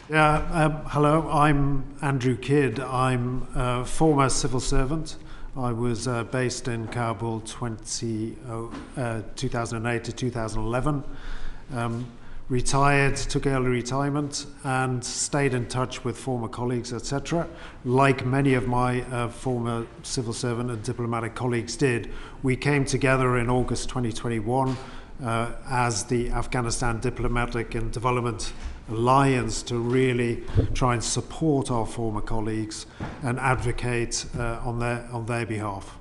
Hello, I'm Andrew Kidd. I'm a former civil servant. I was based in Kabul 2008 to 2011. Retired, took early retirement, and stayed in touch with former colleagues, etc. Like many of my former civil servant and diplomatic colleagues did, we came together in August 2021 as the Afghanistan Diplomatic and Development Alliance to really try and support our former colleagues and advocate on their behalf.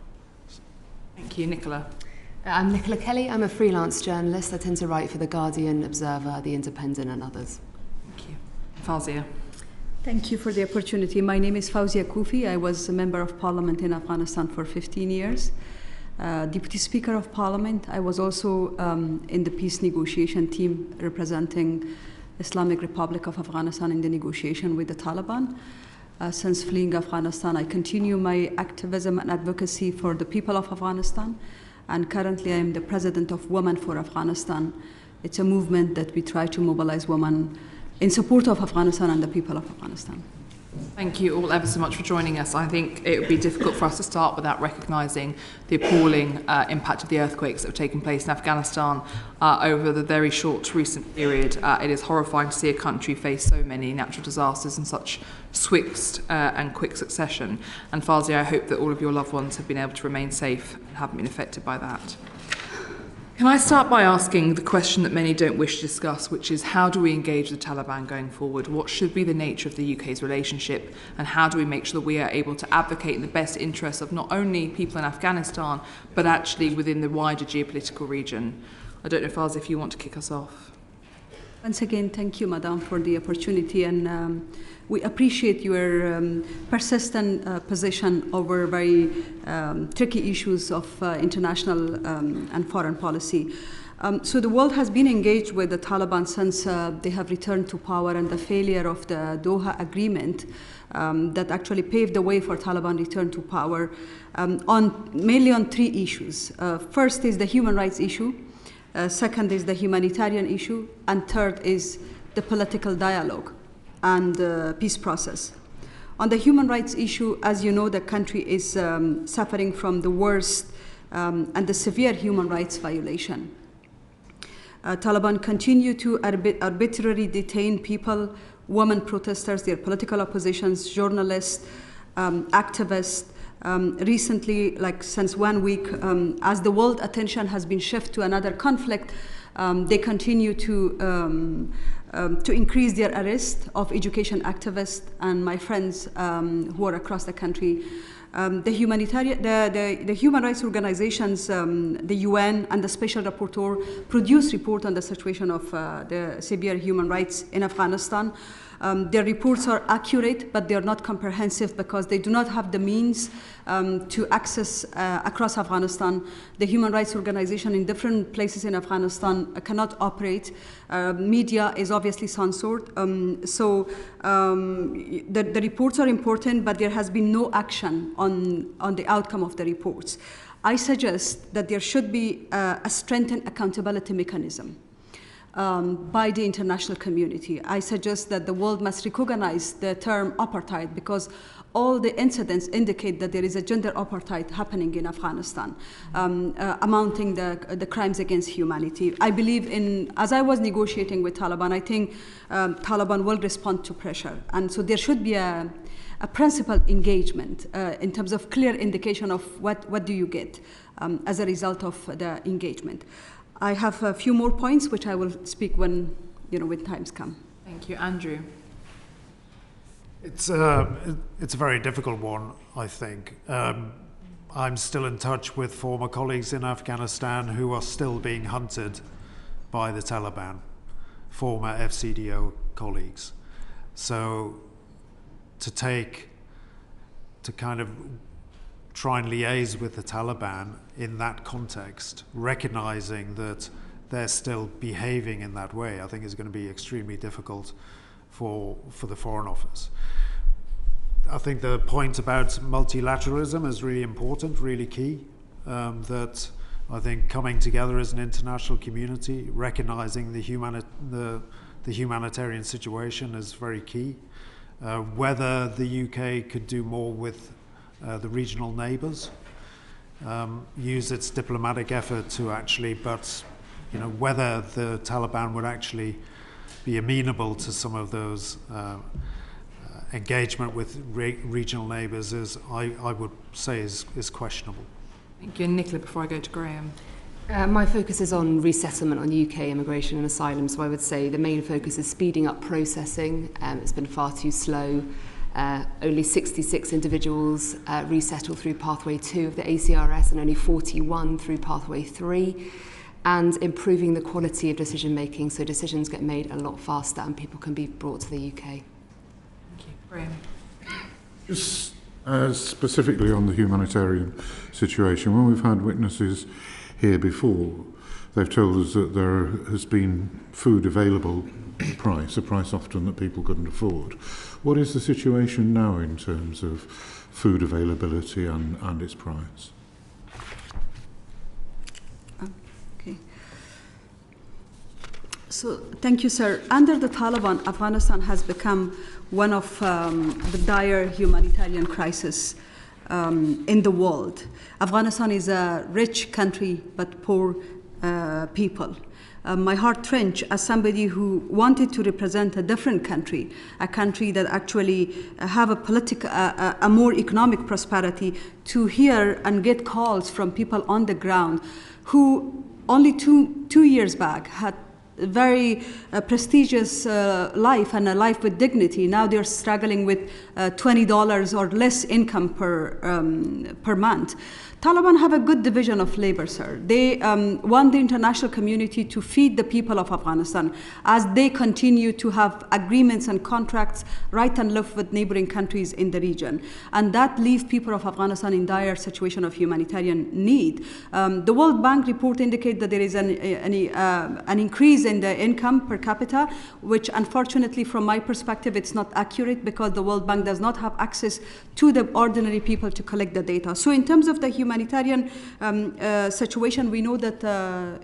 Thank you. Nicola. I'm Nicola Kelly. I'm a freelance journalist. I tend to write for The Guardian, Observer, The Independent and others. Thank you. Fawzia. Thank you for the opportunity. My name is Fawzia Kufi. I was a member of parliament in Afghanistan for 15 years. Deputy Speaker of Parliament. I was also in the peace negotiation team representing Islamic Republic of Afghanistan in the negotiation with the Taliban. Since fleeing Afghanistan, I continue my activism and advocacy for the people of Afghanistan. And currently I am the president of Women for Afghanistan. It's a movement that we try to mobilize women in support of Afghanistan and the people of Afghanistan. Thank you all ever so much for joining us. I think it would be difficult for us to start without recognising the appalling impact of the earthquakes that have taken place in Afghanistan over the very short recent period. It is horrifying to see a country face so many natural disasters in such swift and quick succession. And Fawzia, I hope that all of your loved ones have been able to remain safe and haven't been affected by that. Can I start by asking the question that many don't wish to discuss, which is how do we engage the Taliban going forward? What should be the nature of the UK's relationship? And how do we make sure that we are able to advocate in the best interests of not only people in Afghanistan, but actually within the wider geopolitical region? I don't know, Fawzia, if you want to kick us off. Once again, thank you, Madam, for the opportunity. And we appreciate your persistent position over very tricky issues of international and foreign policy. So the world has been engaged with the Taliban since they have returned to power, and the failure of the Doha Agreement that actually paved the way for Taliban return to power mainly on three issues. First is the human rights issue. Second is the humanitarian issue, and third is the political dialogue and the peace process. On the human rights issue, as you know, the country is suffering from the worst and the severe human rights violation. Taliban continue to arbitrarily detain people, women protesters, their political oppositions, journalists, activists. Recently, like since 1 week, as the world attention has been shifted to another conflict, they continue to increase their arrest of education activists and my friends who are across the country. The human rights organizations, the UN and the Special Rapporteur produce report on the situation of the severe human rights in Afghanistan. Their reports are accurate, but they are not comprehensive because they do not have the means to access across Afghanistan. The human rights organization in different places in Afghanistan cannot operate. Media is obviously censored. So the reports are important, but there has been no action on the outcome of the reports. I suggest that there should be a strengthened accountability mechanism by the international community. I suggest that the world must recognize the term apartheid because all the incidents indicate that there is a gender apartheid happening in Afghanistan, amounting the crimes against humanity. I believe as I was negotiating with Taliban, I think Taliban will respond to pressure. And so there should be a principled engagement in terms of clear indication of what do you get as a result of the engagement. I have a few more points, which I will speak when times come. Thank you. Andrew. It's a very difficult one, I think. I'm still in touch with former colleagues in Afghanistan who are still being hunted by the Taliban, former FCDO colleagues. So to kind of try and liaise with the Taliban in that context, recognizing that they're still behaving in that way, I think is going to be extremely difficult for the Foreign Office. I think the point about multilateralism is really important, really key, that I think coming together as an international community, recognizing the the humanitarian situation is very key. Whether the UK could do more with the regional neighbours, use its diplomatic effort to actually, but whether the Taliban would actually be amenable to some of those engagement with regional neighbours is, I would say, is questionable. Thank you. And Nicola, before I go to Graham. My focus is on resettlement, on UK immigration and asylum, so I would say the main focus is speeding up processing. It's been far too slow. Only 66 individuals resettle through Pathway 2 of the ACRS and only 41 through Pathway 3. And improving the quality of decision making so decisions get made a lot faster and people can be brought to the UK. Thank you. Graham. Just specifically on the humanitarian situation, when we've had witnesses here before, they've told us that there has been food available at a price often that people couldn't afford. What is the situation now in terms of food availability and its price? Okay. So, thank you, sir. Under the Taliban, Afghanistan has become one of the dire humanitarian crises in the world. Afghanistan is a rich country but poor people. My heart trench as somebody who wanted to represent a different country, a country that actually have a more economic prosperity, to hear and get calls from people on the ground who only two years back had a very prestigious life and a life with dignity. Now they're struggling with $20 or less income per month. Taliban have a good division of labor, sir. They want the international community to feed the people of Afghanistan as they continue to have agreements and contracts right and left with neighboring countries in the region. And that leaves people of Afghanistan in dire situation of humanitarian need. The World Bank report indicates that there is an increase in the income per capita, which unfortunately from my perspective it's not accurate because the World Bank does not have access to the ordinary people to collect the data. So in terms of the humanitarian situation, we know that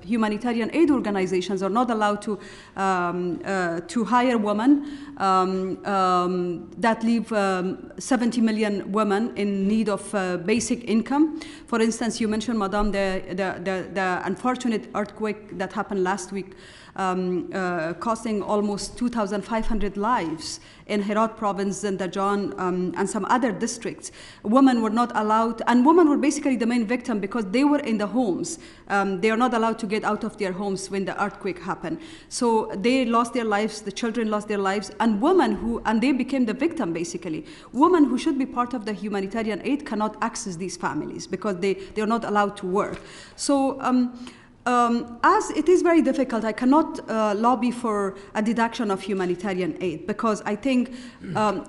humanitarian aid organizations are not allowed to hire women. That leave 70 million women in need of basic income. For instance, you mentioned, Madam, the unfortunate earthquake that happened last week, costing almost 2,500 lives in Herat province, Zindajan, and some other districts. Women were not allowed, and women were basically the main victim because they were in the homes. They are not allowed to get out of their homes when the earthquake happened. So they lost their lives, the children lost their lives, and and they became the victim basically. Women who should be part of the humanitarian aid cannot access these families because they are not allowed to work. So as it is very difficult, I cannot lobby for a deduction of humanitarian aid because I think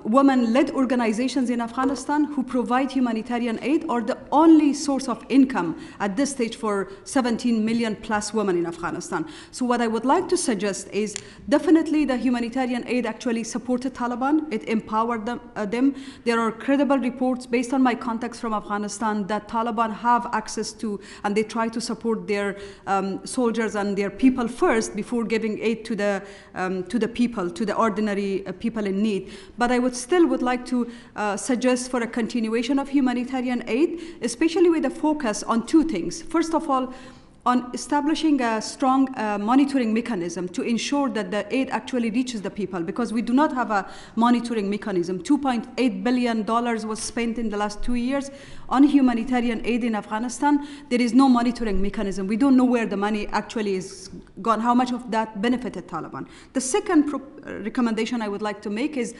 women-led organizations in Afghanistan who provide humanitarian aid are the only source of income at this stage for 17 million plus women in Afghanistan. So what I would like to suggest is definitely the humanitarian aid actually supported Taliban. It empowered them. There are credible reports based on my contacts from Afghanistan that Taliban have access to, and they try to support their soldiers and their people first before giving aid to the people, to the ordinary people in need. But I would like to suggest for a continuation of humanitarian aid, especially with a focus on two things. First of all, on establishing a strong monitoring mechanism to ensure that the aid actually reaches the people, because we do not have a monitoring mechanism. $2.8 billion was spent in the last 2 years on humanitarian aid in Afghanistan. There is no monitoring mechanism. We don't know where the money actually is gone, how much of that benefited Taliban. The second recommendation I would like to make is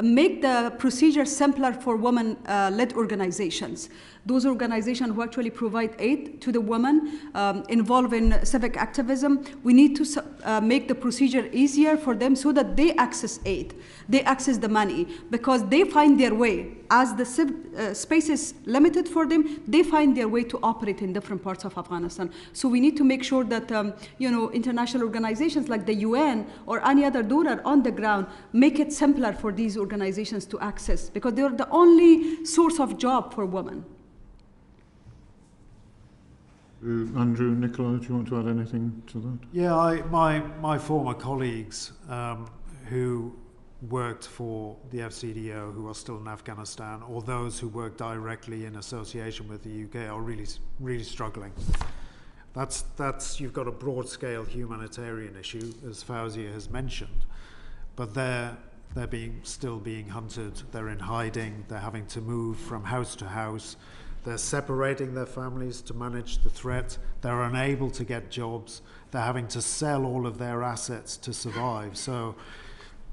make the procedure simpler for women-led organizations. Those organizations who actually provide aid to the women involved in civic activism, we need to make the procedure easier for them so that they access aid, they access the money, because they find their way. As the space is limited for them, they find their way to operate in different parts of Afghanistan. So we need to make sure that international organizations like the UN or any other donor on the ground make it simpler for these organizations to access, because they are the only source of job for women. Andrew, Nicola, do you want to add anything to that? Yeah, my former colleagues who worked for the FCDO, who are still in Afghanistan, or those who work directly in association with the UK, are really struggling. That's you've got a broad-scale humanitarian issue, as Fawzia has mentioned, but they're still being hunted. They're in hiding. They're having to move from house to house. They're separating their families to manage the threat. They're unable to get jobs. They're having to sell all of their assets to survive. So,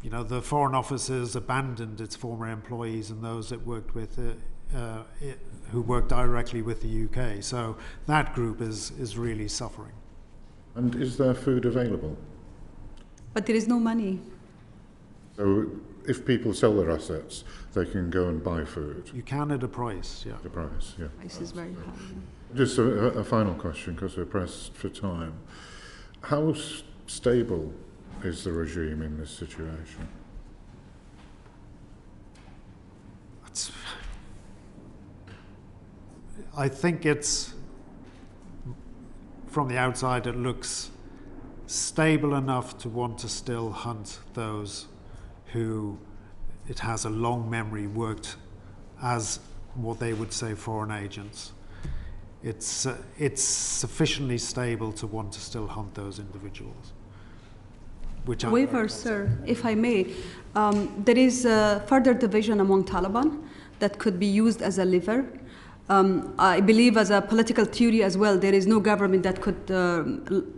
you know, the Foreign Office has abandoned its former employees and those that worked with who work directly with the UK. So that group is really suffering. And is there food available? But there is no money. So if people sell their assets, they can go and buy food? You can at a price, yeah. The price, yeah. Price is very high. Just a final question, because we're pressed for time. How stable is the regime in this situation? I think it's, from the outside, it looks stable enough to want to still hunt those who it has a long memory worked as what they would say foreign agents. It's sufficiently stable to want to still hunt those individuals. However, sir, if I may, there is further division among Taliban that could be used as a lever. I believe, as a political theory as well, there is no government that could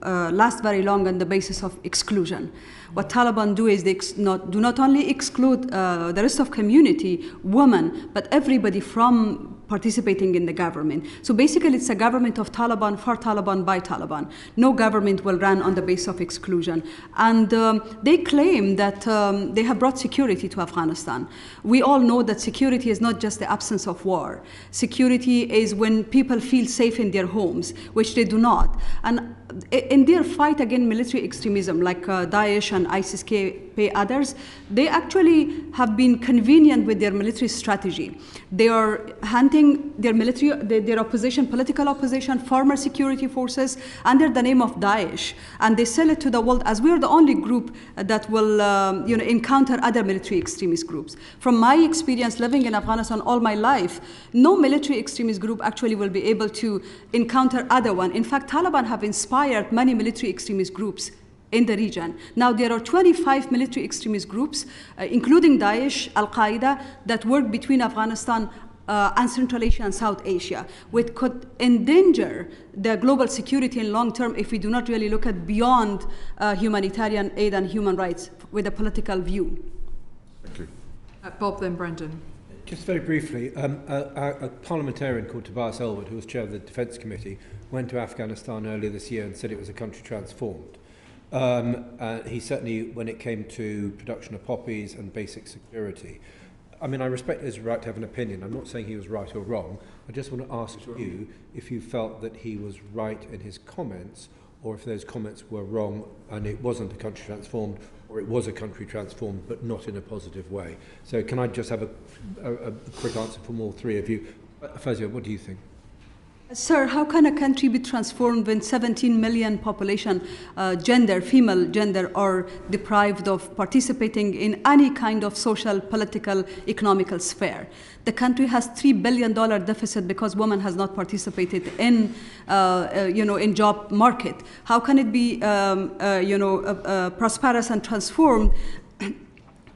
last very long on the basis of exclusion. What Taliban do is they do not only exclude the rest of community, women, but everybody from participating in the government. So basically it's a government of Taliban, for Taliban, by Taliban. No government will run on the basis of exclusion. And they claim that they have brought security to Afghanistan. We all know that security is not just the absence of war. Security is when people feel safe in their homes, which they do not. And in their fight against military extremism, like Daesh and ISIS-K, others, they actually have been convenient with their military strategy. They are hunting their military, their opposition, political opposition, former security forces under the name of Daesh, and they sell it to the world as we are the only group that will encounter other military extremist groups. From my experience living in Afghanistan all my life, no military extremist group actually will be able to encounter other one. In fact, Taliban have inspired many military extremist groups in the region. Now there are 25 military extremist groups, including Daesh, Al-Qaeda, that work between Afghanistan and Central Asia and South Asia, which could endanger the global security in long term if we do not really look at beyond humanitarian aid and human rights with a political view. Thank you. Bob, then Brendan. Just very briefly, a parliamentarian called Tobias Elwood, who was chair of the Defence Committee, went to Afghanistan earlier this year and said it was a country transformed. He certainly, when it came to production of poppies and basic security, I mean, I respect his right to have an opinion. I'm not saying he was right or wrong. I just want to ask you if you felt that he was right in his comments, or if those comments were wrong and it wasn't a country transformed, or it was a country transformed, but not in a positive way. So can I just have a quick answer from all three of you? Fawzia, what do you think? Sir, how can a country be transformed when 17 million population, female gender, are deprived of participating in any kind of social, political, economical sphere? The country has $3 billion deficit because women has not participated in, in job market. How can it be, prosperous and transformed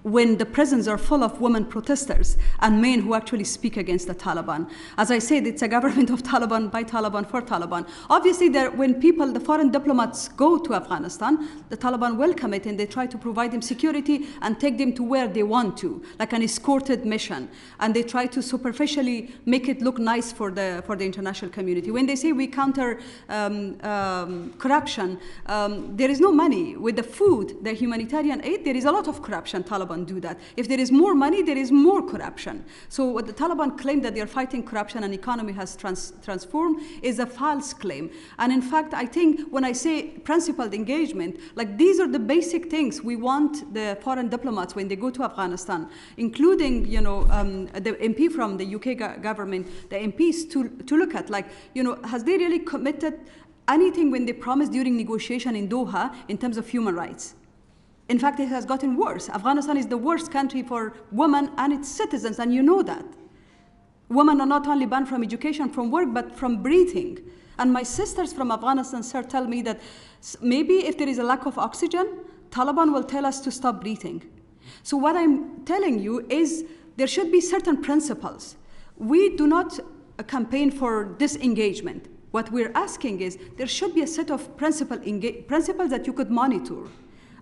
when the prisons are full of women protesters and men who actually speak against the Taliban? As I said, it's a government of Taliban, by Taliban, for Taliban. Obviously, when the foreign diplomats go to Afghanistan, the Taliban welcome it and they try to provide them security and take them to where they want to, like an escorted mission. And they try to superficially make it look nice for the international community. When they say we counter corruption, there is no money. With the food, the humanitarian aid, there is a lot of corruption Taliban Taliban do that. If there is more money, there is more corruption. So what the Taliban claim that they're fighting corruption and economy has transformed is a false claim. And in fact, I think when I say principled engagement, like these are the basic things we want the foreign diplomats when they go to Afghanistan, including, the MP from the UK government, the MPs to look at, like, has they really committed anything when they promised during negotiation in Doha in terms of human rights? In fact, it has gotten worse. Afghanistan is the worst country for women and its citizens, and you know that. Women are not only banned from education, from work, but from breathing. And my sisters from Afghanistan, sir, tell me that maybe if there is a lack of oxygen, Taliban will tell us to stop breathing. So what I'm telling you is there should be certain principles. We do not campaign for disengagement. What we're asking is there should be a set of principles that you could monitor.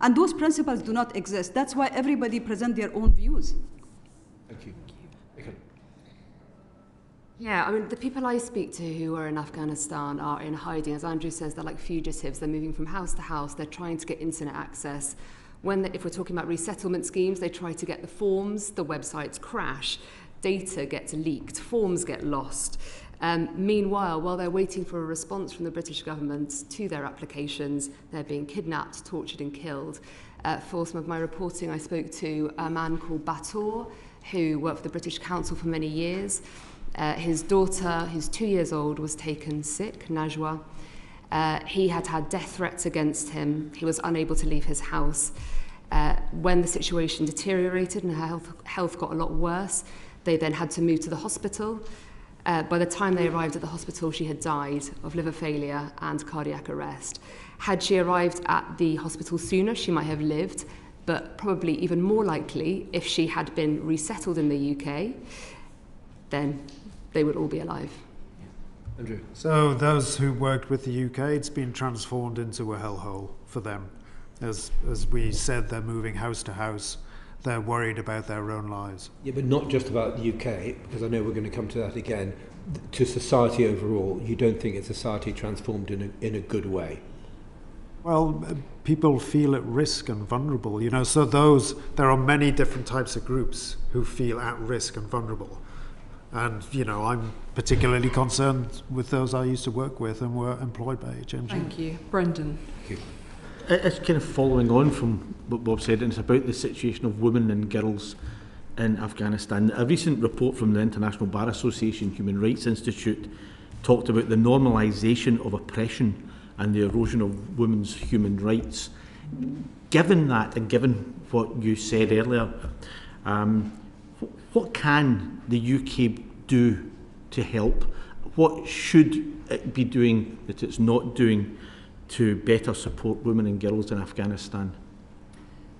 And those principles do not exist. That's why everybody presents their own views. Thank you. Yeah, I mean, the people I speak to who are in Afghanistan are in hiding. As Andrew says, they're like fugitives. They're moving from house to house. They're trying to get internet access. If we're talking about resettlement schemes, they try to get the forms, the websites crash, data gets leaked, forms get lost. Meanwhile, while they're waiting for a response from the British government to their applications, they're being kidnapped, tortured and killed. For some of my reporting, I spoke to a man called Bator, who worked for the British Council for many years. His daughter, who's 2 years old, was taken sick, Najwa. He had had death threats against him. He was unable to leave his house. When the situation deteriorated and her health got a lot worse, they then had to move to the hospital. By the time they arrived at the hospital, she had died of liver failure and cardiac arrest. Had she arrived at the hospital sooner, she might have lived, but probably even more likely, if she had been resettled in the UK, then they would all be alive. Andrew. So those who worked with the UK, it's been transformed into a hellhole for them. As we said, they're moving house to house. They're worried about their own lives. Yeah, but not just about the UK, because I know we're going to come to that again. To society overall, you don't think it's society transformed in a good way? Well, people feel at risk and vulnerable, so there are many different types of groups who feel at risk and vulnerable. And, I'm particularly concerned with those I used to work with and were employed by HMG. Thank you. Brendan. Thank you. It's kind of following on from what Bob said, and it's about the situation of women and girls in Afghanistan. A recent report from the International Bar Association Human Rights Institute talked about the normalisation of oppression and the erosion of women's human rights. Given that, and given what you said earlier, what can the UK do to help? What should it be doing that it's not doing to better support women and girls in Afghanistan?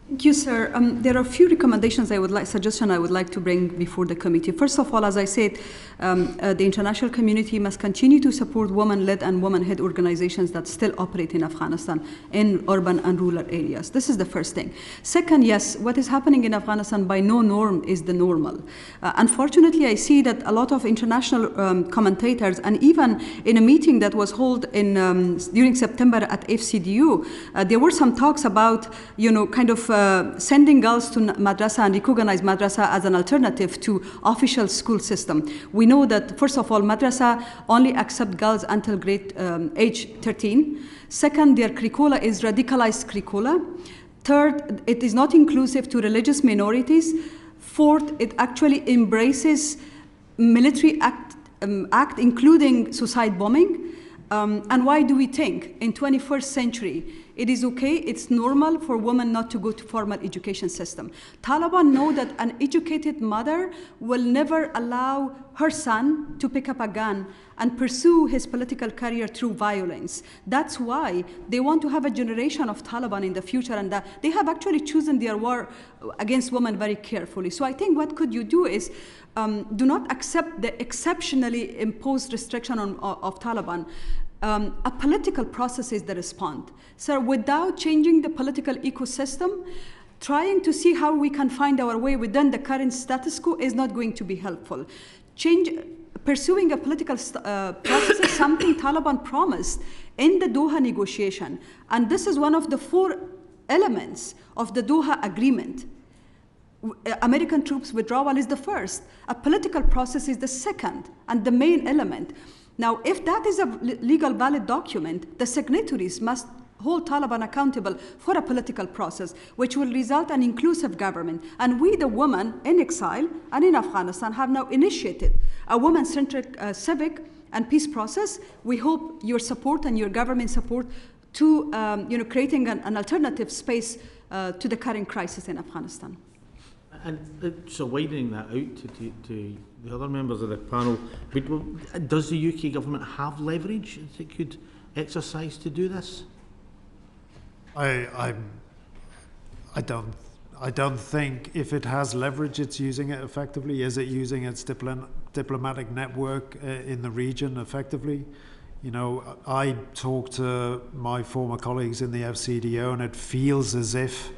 Thank you, sir. There are a few recommendations I would like to bring before the committee. First of all, as I said, the international community must continue to support women-led and women-led organizations that still operate in Afghanistan in urban and rural areas. This is the first thing. Second, yes, what is happening in Afghanistan by no norm is the normal. Unfortunately, I see that a lot of international commentators, and even in a meeting that was held during September at FCDU, there were some talks about, sending girls to madrasa and recognize madrasa as an alternative to official school system. We know that, first of all, madrasa only accept girls until age 13. Second, their curricula is radicalized curricula. Third, it is not inclusive to religious minorities. Fourth, it actually embraces military act including suicide bombing. And why do we think in 21st century it is okay, it's normal for women not to go to formal education system? Taliban know that an educated mother will never allow her son to pick up a gun and pursue his political career through violence. That's why they want to have a generation of Taliban in the future, and they have actually chosen their war against women very carefully. So I think what could you do is do not accept the exceptionally imposed restriction of Taliban. A political process is the response. So without changing the political ecosystem, trying to see how we can find our way within the current status quo is not going to be helpful. Pursuing a political process is something Taliban promised in the Doha negotiation. And this is one of the 4 elements of the Doha agreement. American troops withdrawal is the first. A political process is the second and the main element. Now, if that is a legal valid document, the signatories must hold Taliban accountable for a political process, which will result in an inclusive government. And we, the women in exile and in Afghanistan, have now initiated a women-centric civic and peace process. We hope your support and your government support to creating an alternative space to the current crisis in Afghanistan. And so widening that out to the other members of the panel, does the UK government have leverage that it could exercise to do this? I don't think if it has leverage, it's using it effectively. Is it using its diplomatic network in the region effectively? You know, I talk to my former colleagues in the FCDO, and it feels as if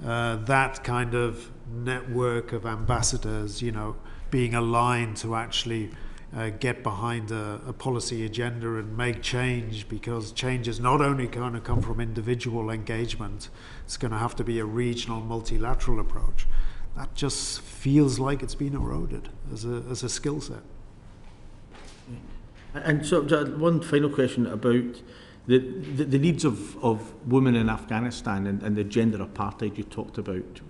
that kind of network of ambassadors, you know, being aligned to actually get behind a policy agenda and make change, because change is not only going to come from individual engagement, it's going to have to be a regional multilateral approach. That just feels like it's been eroded as a skill set. And so one final question about the needs of women in Afghanistan and the gender apartheid you talked about.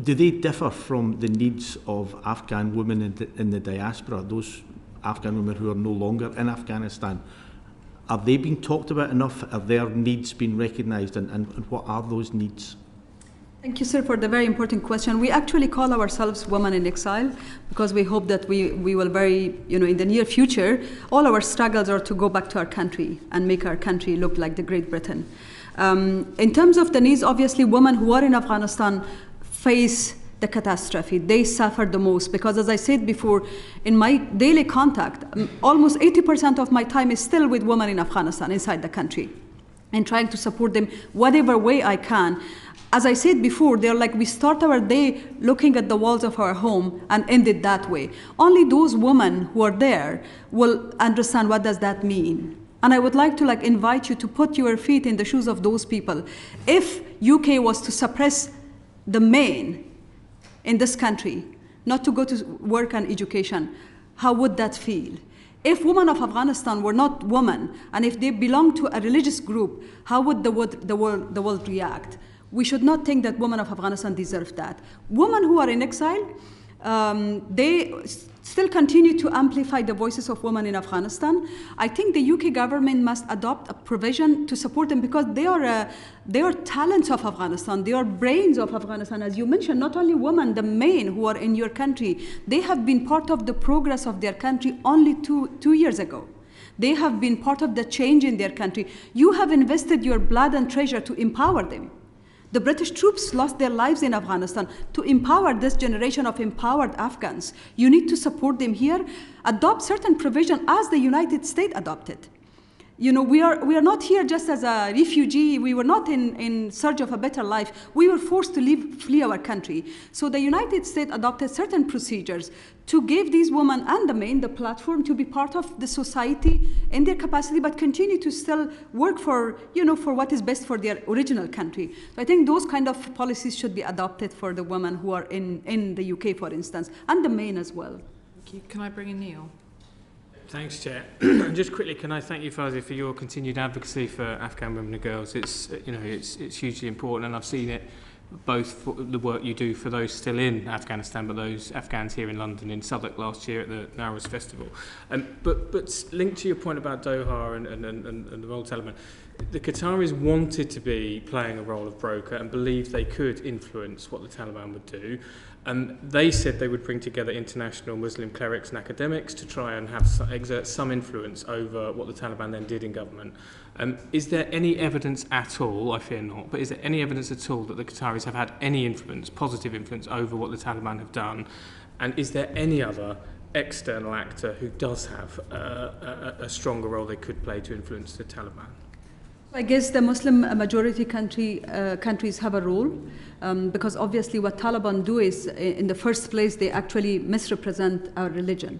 Do they differ from the needs of Afghan women in the diaspora, those Afghan women who are no longer in Afghanistan? Are they being talked about enough? Are their needs being recognised, and what are those needs? Thank you, sir, for the very important question. We actually call ourselves Women in Exile because we hope that we will in the near future, all our struggles are to go back to our country and make our country look like the Great Britain. In terms of the needs, obviously, women who are in Afghanistan face the catastrophe. They suffer the most because, as I said before, in my daily contact, almost 80% of my time is still with women in Afghanistan, inside the country, and trying to support them whatever way I can. As I said before, they're like, we start our day looking at the walls of our home and end it that way. Only those women who are there will understand what does that mean. And I would like to invite you to put your feet in the shoes of those people. If UK was to suppress the men in this country, not to go to work and education, how would that feel? If women of Afghanistan were not women, and if they belong to a religious group, how would the world react? We should not think that women of Afghanistan deserve that. Women who are in exile, they still continue to amplify the voices of women in Afghanistan. I think the UK government must adopt a provision to support them because they are talents of Afghanistan. They are brains of Afghanistan. As you mentioned, not only women, the men who are in your country, they have been part of the progress of their country only two years ago. They have been part of the change in their country. You have invested your blood and treasure to empower them. The British troops lost their lives in Afghanistan. To empower this generation of empowered Afghans, you need to support them here, adopt certain provision as the United States adopted. You know, we are not here just as a refugee. We were not in search of a better life. We were forced to flee our country. So the United States adopted certain procedures to give these women and the men the platform to be part of the society in their capacity, but continue to still work for what is best for their original country. So I think those kind of policies should be adopted for the women who are in the UK, for instance, and the men as well. Thank you. Can I bring in Neil? Thanks, Chair. Just quickly, can I thank you, Fazi, for your continued advocacy for Afghan women and girls? It's hugely important, and I've seen it both for the work you do for those still in Afghanistan, but those Afghans here in London in Southwark last year at the Nowruz Festival. But linked to your point about Doha and the role of Taliban, the Qataris wanted to be playing a role of broker and believed they could influence what the Taliban would do. And they said they would bring together international Muslim clerics and academics to try and exert some influence over what the Taliban then did in government. Is there any evidence at all, I fear not, but is there any evidence at all that the Qataris have had any influence, positive influence, over what the Taliban have done? And is there any other external actor who does have a stronger role they could play to influence the Taliban? I guess the Muslim majority countries have a role because obviously what Taliban do is, in the first place, they actually misrepresent our religion.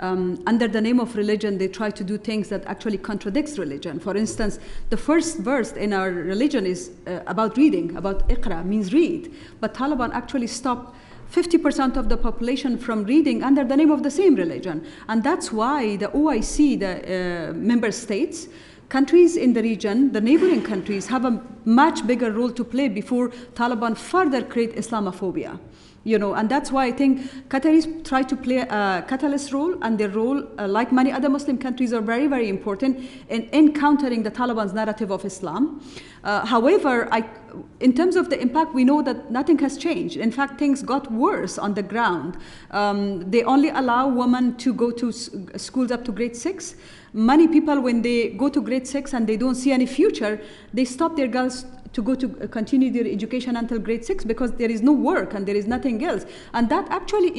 under the name of religion, they try to do things that actually contradicts religion. For instance, the first verse in our religion is about reading, about Iqra, means read. But Taliban actually stopped 50% of the population from reading under the name of the same religion. And that's why the OIC, the member states, countries in the region, the neighboring countries, have a much bigger role to play before Taliban further create Islamophobia. And that's why I think Qataris try to play a catalyst role, and their role, like many other Muslim countries, are very, very important in countering the Taliban's narrative of Islam. However, in terms of the impact, we know that nothing has changed. In fact, things got worse on the ground. They only allow women to go to schools up to grade 6. Many people, when they go to grade 6 and they don't see any future, they stop their girls to go to continue their education until grade 6 because there is no work and there is nothing else. And that actually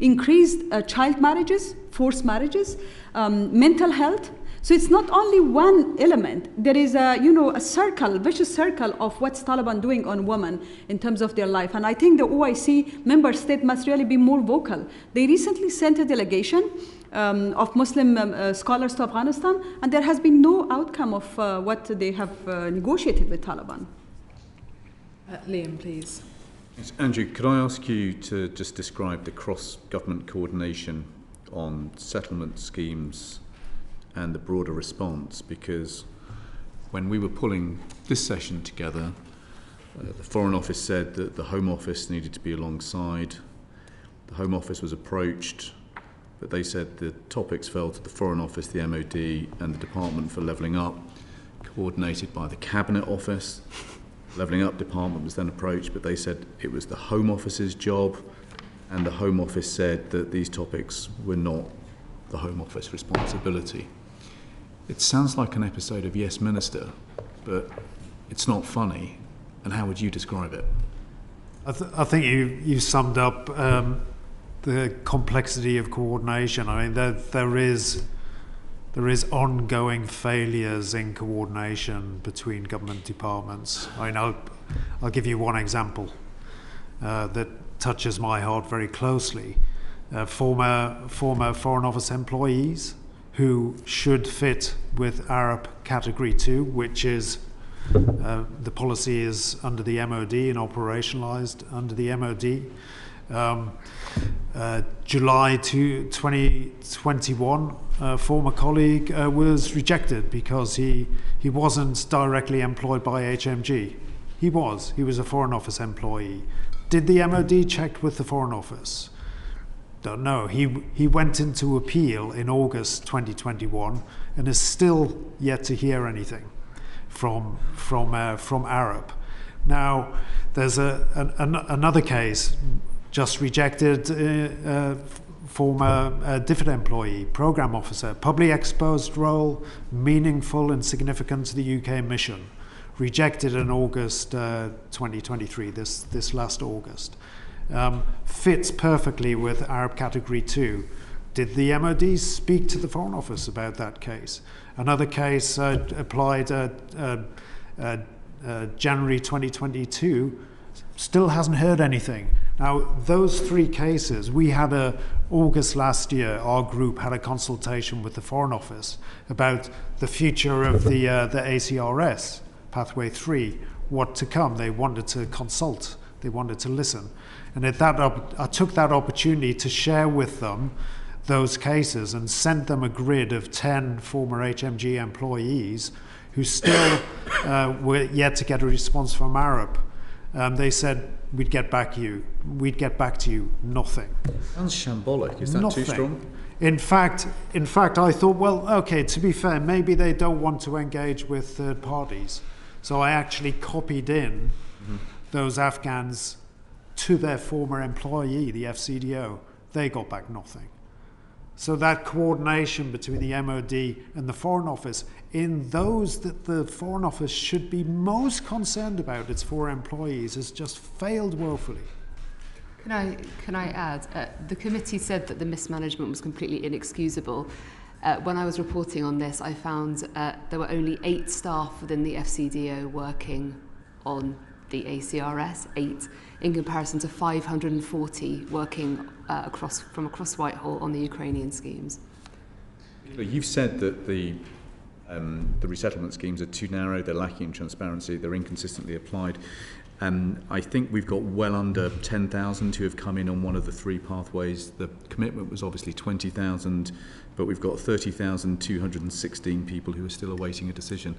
increased child marriages, forced marriages, mental health. So it's not only one element. There is a vicious circle of what's Taliban doing on women in terms of their life. And I think the OIC member state must really be more vocal. They recently sent a delegation of Muslim scholars to Afghanistan, and there has been no outcome of what they have negotiated with Taliban. Liam, please. Yes, Andrew, could I ask you to just describe the cross-government coordination on settlement schemes and the broader response? Because when we were pulling this session together, the Foreign Office said that the Home Office needed to be alongside. The Home Office was approached, but they said the topics fell to the Foreign Office, the MOD and the Department for Levelling Up, coordinated by the Cabinet Office. Levelling Up Department was then approached, but they said it was the Home Office's job, and the Home Office said that these topics were not the Home Office responsibility. It sounds like an episode of Yes Minister, but it's not funny. And how would you describe it? I think you summed up the complexity of coordination. I mean, there is ongoing failures in coordination between government departments. I mean, I'll give you one example that touches my heart very closely. Former Foreign Office employees who should fit with Arab Category 2, which is the policy is under the MOD and operationalized under the MOD. July 2021, a former colleague was rejected because he wasn't directly employed by HMG. He was a Foreign Office employee. Did the MOD check with the Foreign Office? Don't know. He went into appeal in August 2021 and is still yet to hear anything from Arab. Now, there's another case just rejected, former DFID employee, program officer, publicly exposed role, meaningful and significant to the UK mission, rejected in August 2023, this last August. Fits perfectly with Arab Category 2. Did the MOD speak to the Foreign Office about that case? Another case applied January 2022, still hasn't heard anything. Now, those three cases, we had August last year, our group had a consultation with the Foreign Office about the future of the ACRS, Pathway 3, what to come. They wanted to consult, they wanted to listen. And I took that opportunity to share with them those cases and sent them a grid of 10 former HMG employees who still were yet to get a response from Arab. They said, we'd get back to you. Nothing. Sounds shambolic. Is that Nothing. too strong? In fact, I thought, well, okay, to be fair, maybe they don't want to engage with third parties. So I actually copied in those Afghans to their former employee, the FCDO. They got back nothing. So that coordination between the MOD and the Foreign Office, in those that the Foreign Office should be most concerned about, its foreign employees, has just failed woefully. Can I add? The committee said that the mismanagement was completely inexcusable. When I was reporting on this, I found there were only 8 staff within the FCDO working on the ACRS, 8, in comparison to 540 working from across Whitehall on the Ukrainian schemes. You've said that the resettlement schemes are too narrow, they're lacking in transparency, they're inconsistently applied. I think we've got well under 10,000 who have come in on one of the 3 pathways. The commitment was obviously 20,000, but we've got 30,216 people who are still awaiting a decision.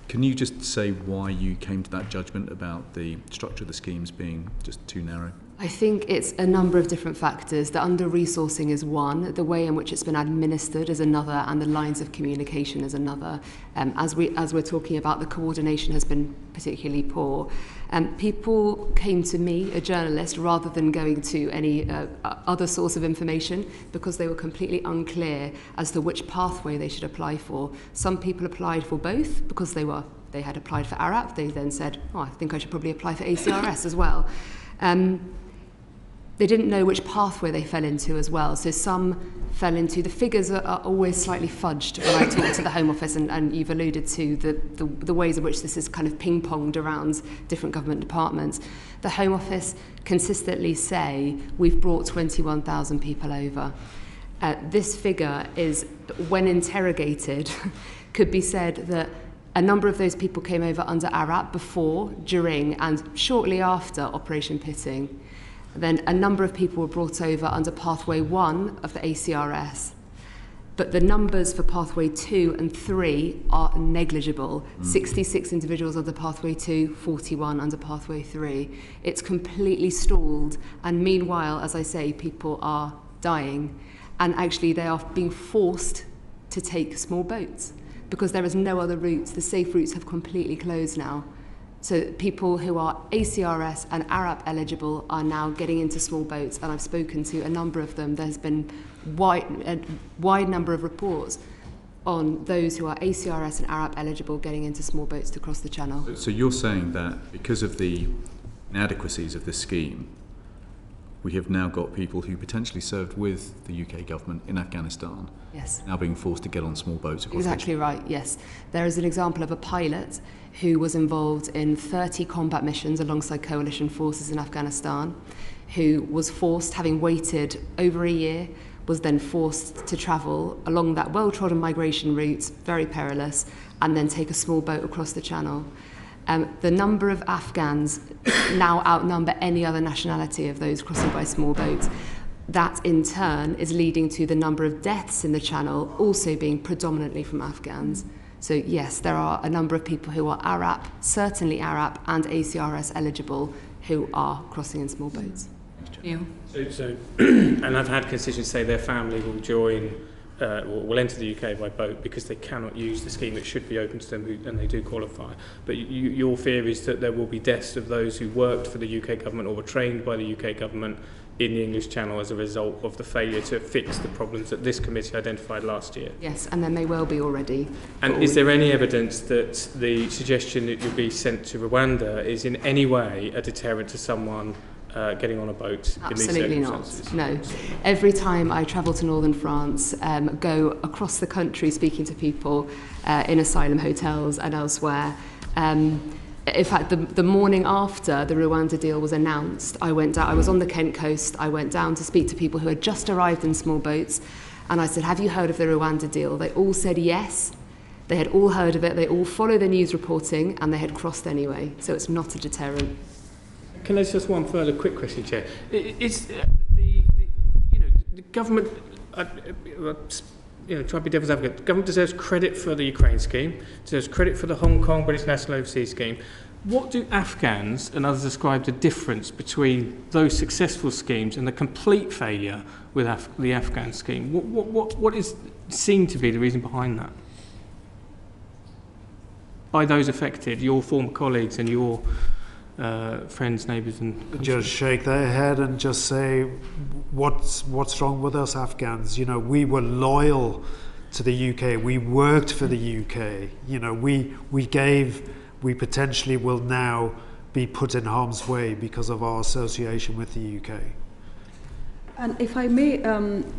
Can you just say why you came to that judgment about the structure of the schemes being just too narrow? I think it's a number of different factors. The under-resourcing is one, the way in which it's been administered is another, and the lines of communication is another. As we're talking about, the coordination has been particularly poor. People came to me, a journalist, rather than going to any other source of information, because they were completely unclear as to which pathway they should apply for. Some people applied for both because they had applied for ARAP. They then said, oh, I think I should probably apply for ACRS as well. They didn't know which pathway they fell into as well. So some fell into, the figures are always slightly fudged when I talk to the Home Office, and you've alluded to the ways in which this is kind of ping-ponged around different government departments. The Home Office consistently say, we've brought 21,000 people over. This figure is, when interrogated, could be said that a number of those people came over under ARAP before, during, and shortly after Operation Pitting. Then a number of people were brought over under Pathway 1 of the ACRS. But the numbers for Pathway 2 and 3 are negligible. 66 individuals under Pathway 2, 41 under Pathway 3. It's completely stalled. And meanwhile, as I say, people are dying. And actually, they are being forced to take small boats because there is no other routes. The safe routes have completely closed now. So people who are ACRS and ARAP eligible are now getting into small boats, and I've spoken to a number of them. There's been a wide number of reports on those who are ACRS and ARAP eligible getting into small boats to cross the channel. So you're saying that because of the inadequacies of this scheme, we have now got people who potentially served with the UK government in Afghanistan, yes, now being forced to get on small boats across exactly the right, yes. There is an example of a pilot who was involved in 30 combat missions alongside coalition forces in Afghanistan, who was forced, having waited over a year, was then forced to travel along that well-trodden migration route, very perilous, and then take a small boat across the channel. The number of Afghans now outnumber any other nationality of those crossing by small boats. That, in turn, is leading to the number of deaths in the channel also being predominantly from Afghans. So, yes, there are a number of people who are ARAP, certainly ARAP, and ACRS eligible, who are crossing in small boats. Neil? So and I've had constituents say their family will join, or will enter the UK by boat because they cannot use the scheme that should be open to them, and they do qualify. But your fear is that there will be deaths of those who worked for the UK government or were trained by the UK government in the English Channel as a result of the failure to fix the problems that this committee identified last year. Yes, and there may well be already. And is there any evidence that the suggestion that you'll be sent to Rwanda is in any way a deterrent to someone getting on a boat in these circumstances? Absolutely not, no. Every time I travel to northern France, go across the country speaking to people in asylum hotels and elsewhere, in fact, the morning after the Rwanda deal was announced, I was on the Kent coast, I went down to speak to people who had just arrived in small boats, and I said, have you heard of the Rwanda deal? They all said yes. They had all heard of it, they all follow the news reporting, and they had crossed anyway, so it's not a deterrent. Can I just one further quick question, Chair? Is the government, try to be devil's advocate, the government deserves credit for the Ukraine scheme, deserves credit for the Hong Kong British National Overseas scheme. What do Afghans and others ascribe the difference between those successful schemes and the complete failure with the Afghan scheme? What is seen to be the reason behind that? By those affected, your former colleagues and your friends, neighbours and... Just shake their head and just say, what's wrong with us Afghans? You know, we were loyal to the UK, we worked for the UK, you know, we potentially will now be put in harm's way because of our association with the UK. And if I may,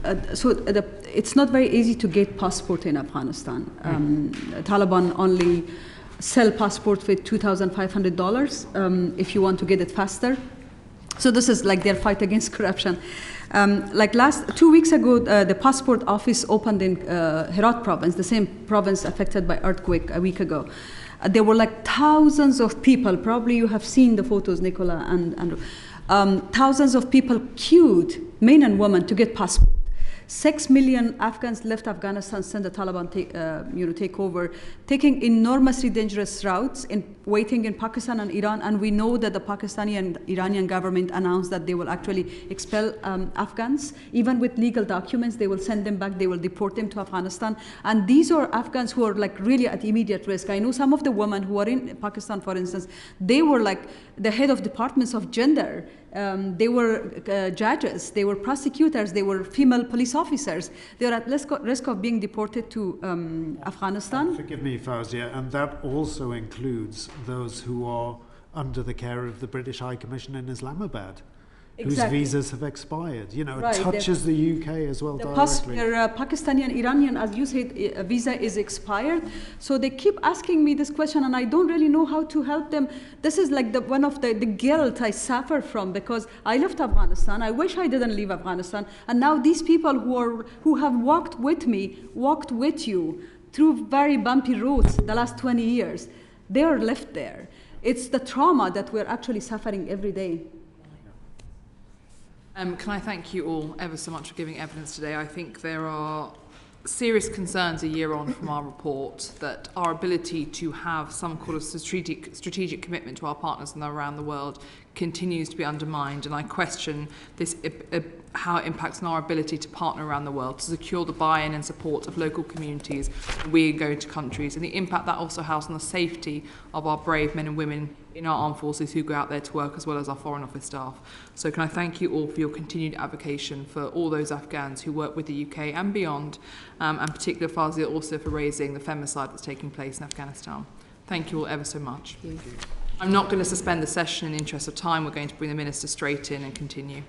it's not very easy to get passport in Afghanistan. Taliban only sell passport with $2,500 if you want to get it faster. So this is like their fight against corruption. Like 2 weeks ago, the passport office opened in Herat province, the same province affected by earthquake a week ago. There were like thousands of people, probably you have seen the photos, Nicola and Andrew, thousands of people queued, men and women, to get passports. 6 million Afghans left Afghanistan since the Taliban take over, taking enormously dangerous routes, waiting in Pakistan and Iran. And we know that the Pakistani and Iranian government announced that they will actually expel Afghans. Even with legal documents, they will send them back, they will deport them to Afghanistan. And these are Afghans who are like really at immediate risk. I know some of the women who are in Pakistan, for instance, they were like the head of departments of gender. They were judges, they were prosecutors, they were female police officers. They are at risk of being deported to Afghanistan. Forgive me, Fawzia, and that also includes those who are under the care of the British High Commission in Islamabad, whose visas have expired. You know, it touches the UK as well directly. Their Pakistani and Iranian, as you said, visa is expired. So they keep asking me this question, and I don't really know how to help them. This is like one of the guilt I suffer from, because I left Afghanistan. I wish I didn't leave Afghanistan. And now these people who have walked with me, walked with you through very bumpy roads the last 20 years, they are left there. It's the trauma that we're actually suffering every day. Can I thank you all ever so much for giving evidence today? I think there are serious concerns a year on from our report that our ability to have some kind of strategic commitment to our partners around the world continues to be undermined, and I question this how it impacts on our ability to partner around the world, to secure the buy-in and support of local communities when we go to countries, and the impact that also has on the safety of our brave men and women in our armed forces who go out there to work, as well as our Foreign Office staff. So can I thank you all for your continued advocacy for all those Afghans who work with the UK and beyond, and particularly Fawzia also for raising the femicide that's taking place in Afghanistan. Thank you all ever so much. Thank you. I'm not going to suspend the session in the interest of time. We're going to bring the Minister straight in and continue.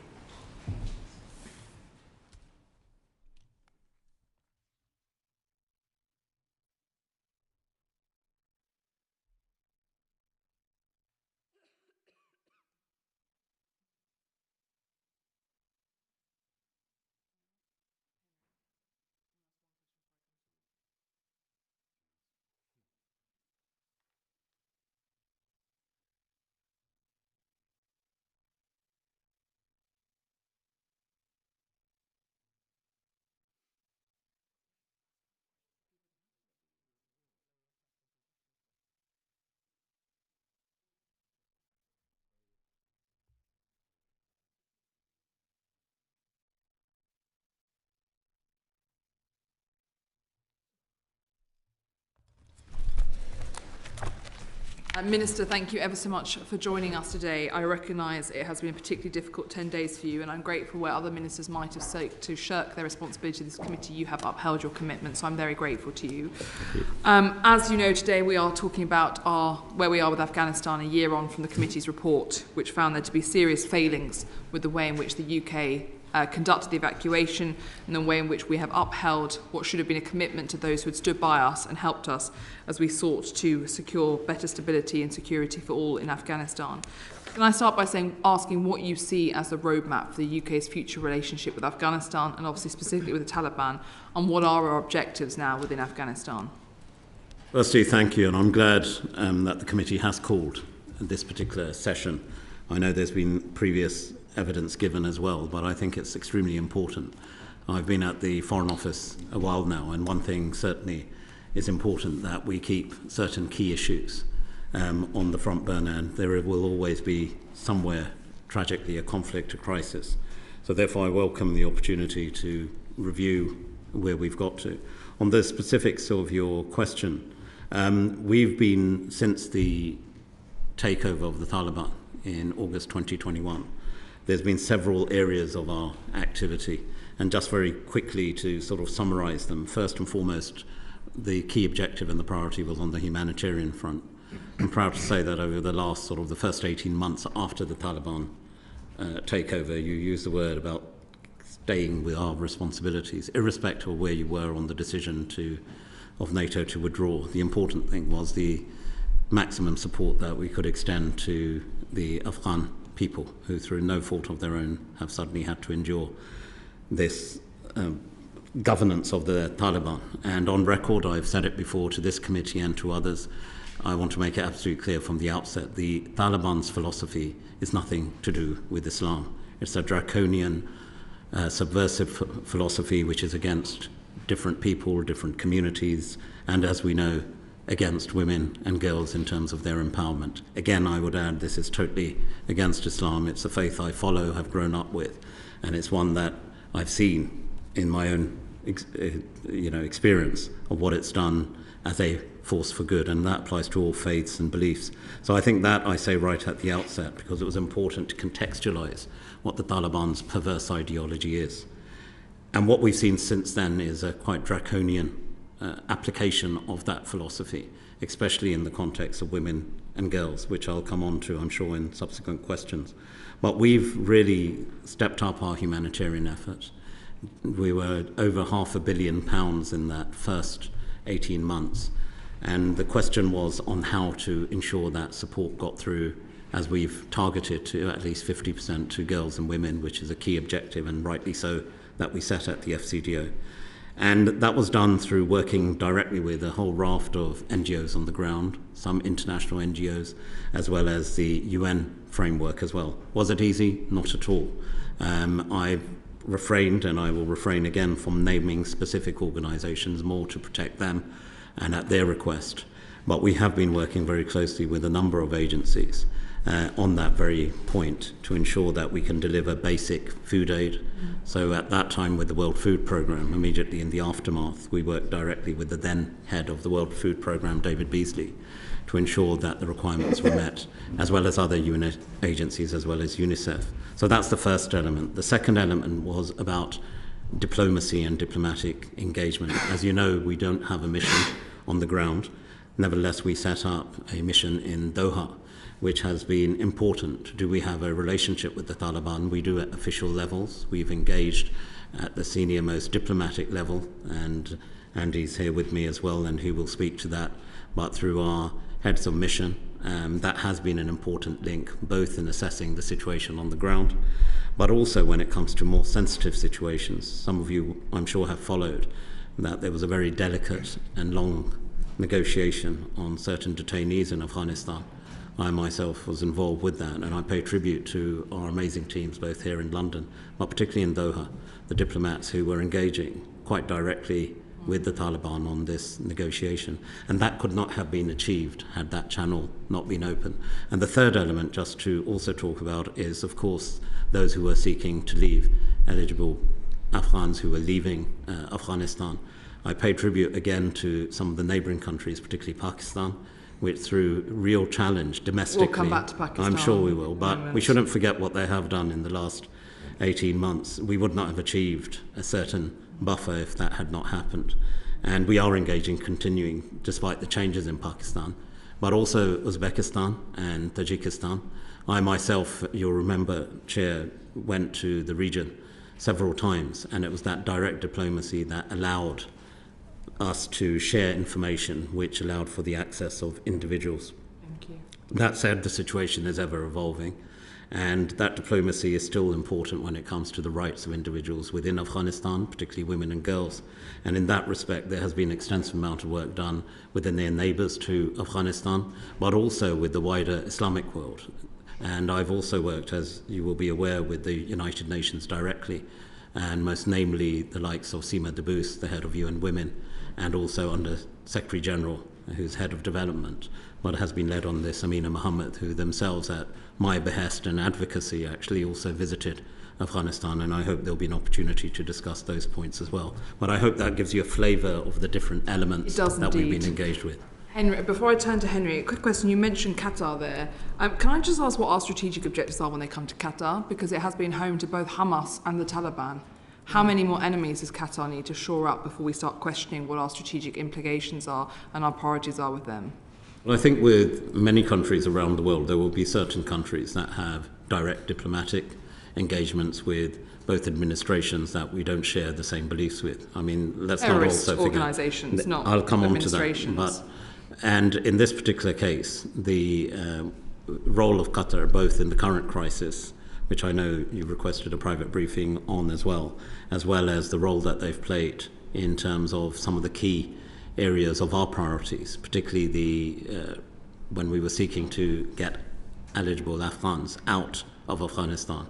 Minister, thank you ever so much for joining us today. I recognise it has been a particularly difficult 10 days for you, and I'm grateful where other ministers might have sought to shirk their responsibility to this committee, you have upheld your commitment, so I'm very grateful to you. As you know, today we are talking about where we are with Afghanistan a year on from the committee's report, which found there to be serious failings with the way in which the UK conducted the evacuation and the way in which we have upheld what should have been a commitment to those who had stood by us and helped us as we sought to secure better stability and security for all in Afghanistan. Can I start by asking what you see as the roadmap for the UK's future relationship with Afghanistan, and obviously specifically with the Taliban, and what are our objectives now within Afghanistan? Firstly, thank you, and I'm glad that the committee has called this particular session. I know there's been previous evidence given as well, but I think it's extremely important. I've been at the Foreign Office a while now, and one thing certainly is important, that we keep certain key issues on the front burner, and there will always be somewhere, tragically, a conflict, a crisis. So therefore I welcome the opportunity to review where we've got to. On the specifics of your question, we've been, since the takeover of the Taliban in August 2021, there's been several areas of our activity, and just very quickly to sort of summarize them. First and foremost, the key objective and the priority was on the humanitarian front. I'm proud to say that over the last sort of the first 18 months after the Taliban takeover, you used the word about staying with our responsibilities, irrespective of where you were on the decision of NATO to withdraw. The important thing was the maximum support that we could extend to the Afghan people who, through no fault of their own, have suddenly had to endure this governance of the Taliban. And on record, I've said it before to this committee and to others, I want to make it absolutely clear from the outset, the Taliban's philosophy is nothing to do with Islam. It's a draconian, subversive philosophy which is against different people, different communities, and as we know, against women and girls in terms of their empowerment. Again, I would add, this is totally against Islam. It's a faith I follow, have grown up with, and it's one that I've seen in my own experience of what it's done as a force for good, and that applies to all faiths and beliefs. So I think that I say right at the outset, because it was important to contextualize what the Taliban's perverse ideology is. And what we've seen since then is a quite draconian application of that philosophy, especially in the context of women and girls, which I'll come on to, I'm sure, in subsequent questions. But we've really stepped up our humanitarian efforts. We were over £500 million in that first 18 months. And the question was on how to ensure that support got through, as we've targeted to at least 50% to girls and women, which is a key objective, and rightly so, that we set at the FCDO. And that was done through working directly with a whole raft of NGOs on the ground, some international NGOs, as well as the UN framework as well. Was it easy? Not at all. I've refrained, and I will refrain again from naming specific organisations, more to protect them and at their request. But we have been working very closely with a number of agencies on that very point to ensure that we can deliver basic food aid. So at that time with the World Food Programme, immediately in the aftermath, we worked directly with the then head of the World Food Programme, David Beasley, to ensure that the requirements were met, as well as other UN agencies, as well as UNICEF. So that's the first element. The second element was about diplomacy and diplomatic engagement. As you know, we don't have a mission on the ground. Nevertheless, we set up a mission in Doha, which has been important. Do we have a relationship with the Taliban? We do at official levels. We've engaged at the senior most diplomatic level, and Andy's here with me as well, and he will speak to that. But through our heads of mission, that has been an important link, both in assessing the situation on the ground, but also when it comes to more sensitive situations. Some of you, I'm sure, have followed that there was a very delicate and long negotiation on certain detainees in Afghanistan. I myself was involved with that, and I pay tribute to our amazing teams, both here in London, but particularly in Doha, the diplomats who were engaging quite directly with the Taliban on this negotiation. And that could not have been achieved had that channel not been open. And the third element, just to also talk about, is, of course, those who were seeking to leave, eligible Afghans who were leaving Afghanistan. I pay tribute again to some of the neighbouring countries, particularly Pakistan, which through real challenge domestically, we'll come back to Pakistan. I'm sure we will, but we shouldn't forget what they have done in the last 18 months. We would not have achieved a certain buffer if that had not happened. And we are engaging, continuing, despite the changes in Pakistan, but also Uzbekistan and Tajikistan. I myself, you'll remember, Chair, went to the region several times, and it was that direct diplomacy that allowed us to share information which allowed for the access of individuals. Thank you. That said, the situation is ever evolving, and that diplomacy is still important when it comes to the rights of individuals within Afghanistan, particularly women and girls. And in that respect, there has been an extensive amount of work done within their neighbours to Afghanistan, but also with the wider Islamic world. And I've also worked, as you will be aware, with the United Nations directly, and most namely the likes of Sima Dabous, the head of UN Women, and also under Secretary General, who's head of development, but has been led on this, Amina Mohammed, who themselves at my behest and advocacy actually also visited Afghanistan, and I hope there'll be an opportunity to discuss those points as well. But I hope that gives you a flavour of the different elements that we've been engaged with. Henry, before I turn to Henry, a quick question. You mentioned Qatar there. Can I just ask what our strategic objectives are when they come to Qatar? Because it has been home to both Hamas and the Taliban. How many more enemies does Qatar need to shore up before we start questioning what our strategic implications are and our priorities are with them? Well, I think with many countries around the world, there will be certain countries that have direct diplomatic engagements with both administrations that we don't share the same beliefs with. I mean, let's not also forget. Organisations, not I'll come on to that. administrations. But And in this particular case, the role of Qatar, both in the current crisis, which I know you requested a private briefing on as well as the role that they've played in terms of some of the key areas of our priorities, particularly when we were seeking to get eligible Afghans out of Afghanistan.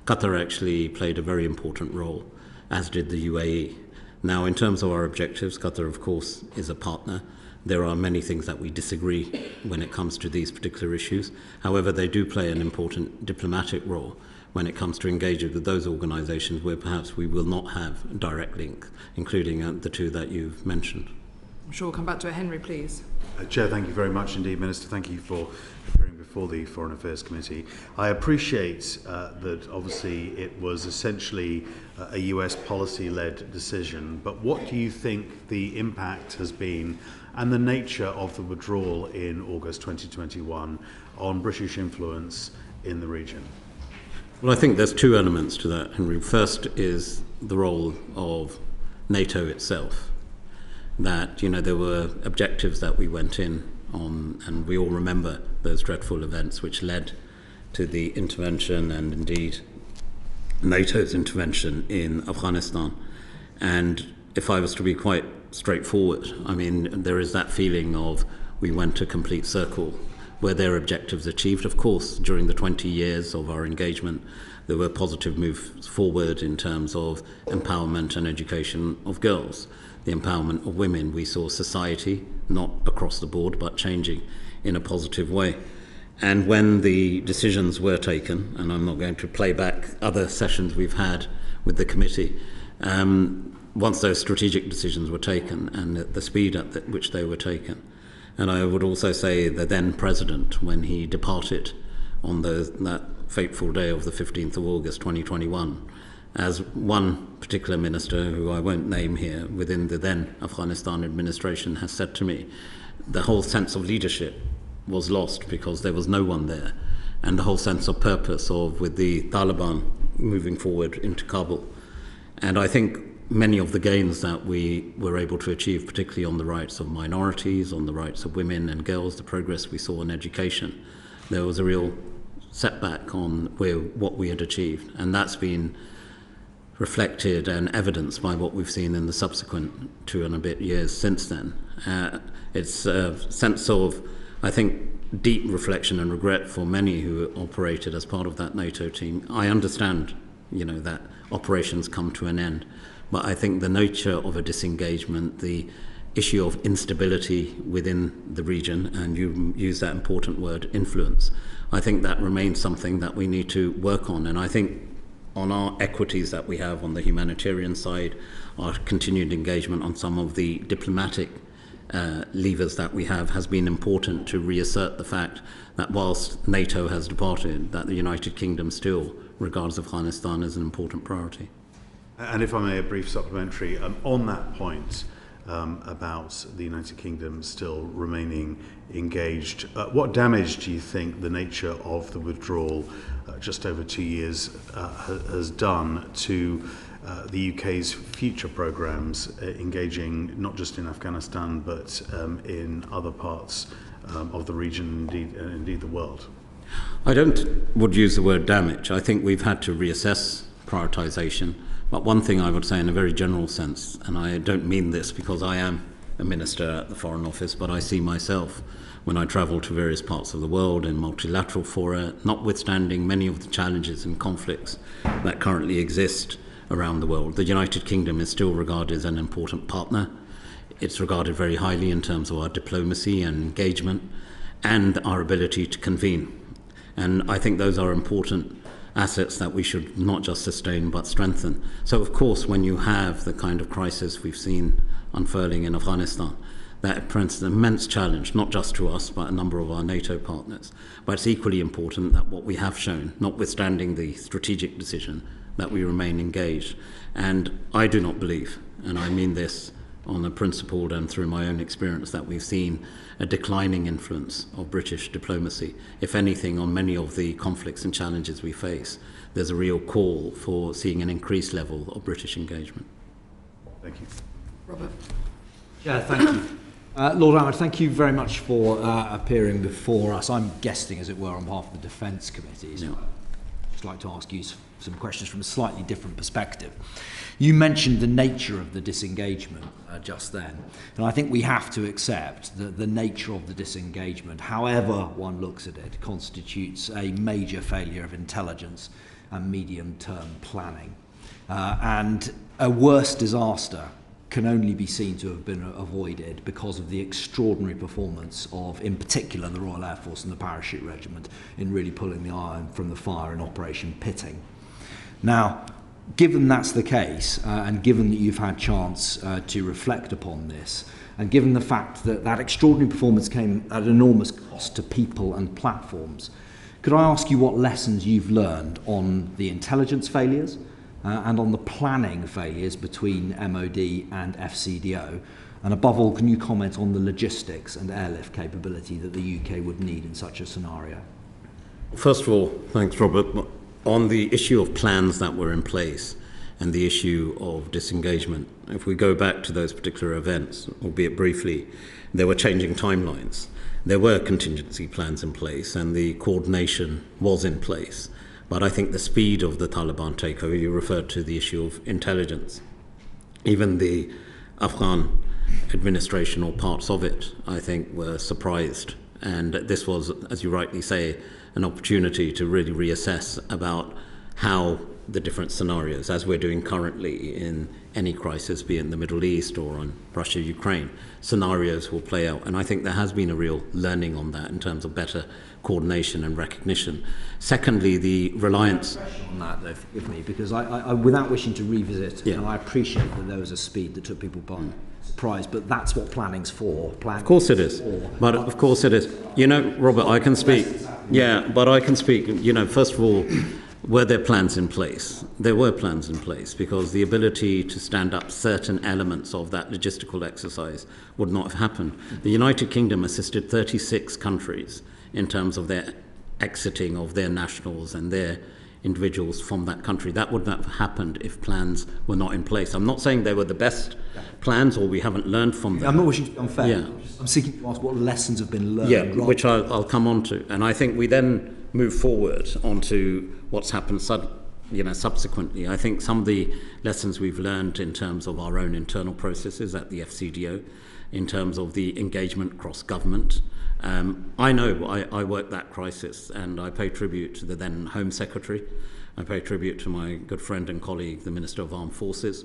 Qatar actually played a very important role, as did the UAE. Now, in terms of our objectives, Qatar, of course, is a partner. There are many things that we disagree when it comes to these particular issues. However, they do play an important diplomatic role when it comes to engaging with those organisations where perhaps we will not have a direct link, including the two that you've mentioned. I'm sure we'll come back to it. Henry, please. Chair, thank you very much indeed. Minister, thank you for appearing before the Foreign Affairs Committee. I appreciate that obviously it was essentially a US policy-led decision, but what do you think the impact has been and the nature of the withdrawal in August 2021 on British influence in the region? Well, I think there's two elements to that, Henry. First is the role of NATO itself. That, there were objectives that we went in on, and we all remember those dreadful events which led to the intervention and indeed NATO's intervention in Afghanistan. And if I was to be quite straightforward, there is that feeling of we went a complete circle. Were their objectives achieved? Of course, during the 20 years of our engagement, there were positive moves forward in terms of empowerment and education of girls, the empowerment of women. We saw society, not across the board, but changing in a positive way. And when the decisions were taken, and I'm not going to play back other sessions we've had with the committee, once those strategic decisions were taken and at the speed at which they were taken, and I would also say the then president, when he departed on that fateful day of the 15th of August 2021, as one particular minister, who I won't name here, within the then Afghanistan administration has said to me, the whole sense of leadership was lost because there was no one there, and the whole sense of purpose with the Taliban moving forward into Kabul. And I think many of the gains that we were able to achieve, particularly on the rights of minorities, on the rights of women and girls, the progress we saw in education, there was a real setback on what we had achieved. And that's been reflected and evidenced by what we've seen in the subsequent 2 and a bit years since then. It's a sense of, I think, deep reflection and regret for many who operated as part of that NATO team. I understand, that operations come to an end. But I think the nature of a disengagement, the issue of instability within the region, and you use that important word, influence, I think that remains something that we need to work on. And I think on our equities that we have on the humanitarian side, our continued engagement on some of the diplomatic levers that we have has been important to reassert the fact that whilst NATO has departed, that the United Kingdom still regards Afghanistan as an important priority. And if I may, a brief supplementary on that point about the United Kingdom still remaining engaged. What damage do you think the nature of the withdrawal just over 2 years has done to the UK's future programmes engaging not just in Afghanistan but in other parts of the region, indeed the world? I would use the word damage. I think we've had to reassess prioritisation. But one thing I would say in a very general sense, and I don't mean this because I am a minister at the Foreign Office, but I see myself when I travel to various parts of the world in multilateral fora, notwithstanding many of the challenges and conflicts that currently exist around the world, the United Kingdom is still regarded as an important partner. It's regarded very highly in terms of our diplomacy and engagement and our ability to convene. And I think those are important assets that we should not just sustain but strengthen. So of course, when you have the kind of crisis we've seen unfurling in Afghanistan, that presents an immense challenge, not just to us but a number of our NATO partners. But it's equally important that what we have shown, notwithstanding the strategic decision, that we remain engaged. And I do not believe, and I mean this on a principled and through my own experience, that we've seen a declining influence of British diplomacy. If anything, on many of the conflicts and challenges we face, there's a real call for seeing an increased level of British engagement. Thank you. Robert. Yeah, thank you. Lord Ahmad, thank you very much for appearing before us. I'm guesting, as it were, on behalf of the Defence Committee. So I'd just like to ask you some questions from a slightly different perspective. You mentioned the nature of the disengagement just then, and I think we have to accept that the nature of the disengagement, however one looks at it, constitutes a major failure of intelligence and medium-term planning. And a worse disaster can only be seen to have been avoided because of the extraordinary performance of, in particular, the Royal Air Force and the Parachute Regiment in really pulling the iron from the fire in Operation Pitting. Now, given that's the case, and given that you've had chance to reflect upon this, and given the fact that that extraordinary performance came at enormous cost to people and platforms, could I ask you what lessons you've learned on the intelligence failures and on the planning failures between MOD and FCDO? And above all, can you comment on the logistics and airlift capability that the UK would need in such a scenario? First of all, thanks, Robert. On the issue of plans that were in place and the issue of disengagement, if we go back to those particular events, albeit briefly, there were changing timelines. There were contingency plans in place and the coordination was in place. But I think the speed of the Taliban takeover, you referred to the issue of intelligence. Even the Afghan administration or parts of it, I think, were surprised. And this was, as you rightly say, an opportunity to really reassess about how the different scenarios, as we're doing currently in any crisis, be it in the Middle East or on Russia-Ukraine, scenarios will play out. And I think there has been a real learning on that in terms of better coordination and recognition. Secondly, the reliance on that, though, forgive me, because I without wishing to revisit, you know, I appreciate that there was a speed that took people by surprise, but that's what planning's for. Of course it is. But of course it is. You know, Robert, I can speak. Yeah, but I can speak. You know, first of all, were there plans in place? There were plans in place because the ability to stand up certain elements of that logistical exercise would not have happened. The United Kingdom assisted 36 countries in terms of their exiting of their nationals and their individuals from that country. That would not have happened if plans were not in place. I'm not saying they were the best plans or we haven't learned from them. I'm not wishing to be unfair. Yeah. I'm seeking to ask what lessons have been learned. Yeah, which I'll come on to. And I think we then move forward onto what's happened subsequently. I think some of the lessons we've learned in terms of our own internal processes at the FCDO, in terms of the engagement across government. I know I worked that crisis and I pay tribute to the then Home Secretary. I pay tribute to my good friend and colleague, the Minister of Armed Forces,